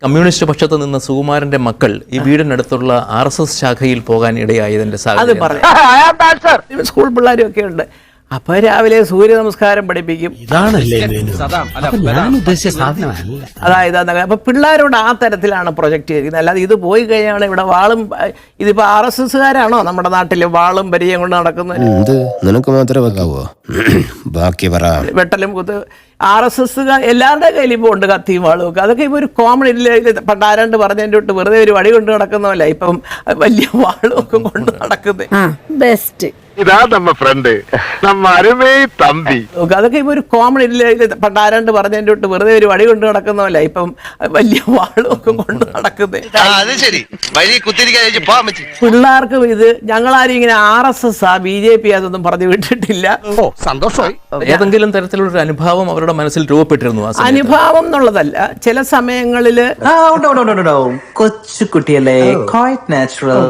Communist പക്ഷത്ത് നിന്ന് സുകുമാരന്റെ മക്കൾ ഈ വീടിനടുത്തുള്ള RSS ശാഖയിൽ പോകാൻ ഇടയായതിന്റെ അത് പറഞ്ഞു. സ്കൂൾ പിള്ളേരും ഒക്കെ ഉണ്ട്. അപ്പൊ രാവിലെ സൂര്യ നമസ്കാരം പഠിപ്പിക്കും. അതായത് അപ്പൊ പിള്ളേരോട് ആ തരത്തിലാണ് പ്രൊജക്ട് ചെയ്യുന്നത്. അല്ലാതെ ഇത് പോയി കഴിഞ്ഞാൽ ഇവിടെ വാളും ഇതിപ്പോ RSSകാരാണോ നമ്മുടെ നാട്ടില് വാളും പരിചയം കൊണ്ട് നടക്കുന്നത്? നിനക്ക് മാത്രമേ ബാക്കി പറ. വെട്ടലും കുത്ത് RSS എല്ലാവരുടെ കയ്യിൽ ഇപ്പോൾ ഉണ്ട് കത്തിയും വാളും ഒക്കെ. അതൊക്കെ ഇപ്പൊ ഒരു കോമൺ പണ്ട് ആരാണ്ട് പറഞ്ഞതിൻ്റെ തൊട്ട് വെറുതെ ഒരു വടി കൊണ്ട് നടക്കുന്നതല്ല ഇപ്പം വലിയ വാളും ഒക്കെ കൊണ്ട് നടക്കുന്നത്. ബെസ്റ്റ് ഇതാ നമ്മ ഫ്രണ്ട് നമ്മ അരുമേ തമ്പി. അതൊക്കെ ഇപ്പൊ ഒരു കോമൺ പണ്ട് ആരാണ്ട് പറഞ്ഞതിൻ്റെ തൊട്ട് വെറുതെ ഒരു വടി കൊണ്ട് നടക്കുന്നതല്ല ഇപ്പം വലിയ വാളും ഒക്കെ കൊണ്ട് നടക്കുന്നത്. പിള്ളേർക്കും ഇത് ഞങ്ങളാരും ഇങ്ങനെ RSS BJP അതൊന്നും പറഞ്ഞു വിട്ടിട്ടില്ല. സന്തോഷമായി. ഏതെങ്കിലും തരത്തിലുള്ള ഒരു അനുഭാവം അവരുടെ മനസ്സിൽ രൂപപ്പെട്ടിരുന്നു? അനുഭാവം എന്നുള്ളതല്ല, ചില സമയങ്ങളില് കൊച്ചു കുട്ടിയല്ലേ, ക്വൈറ്റ് നാച്ചുറൽ.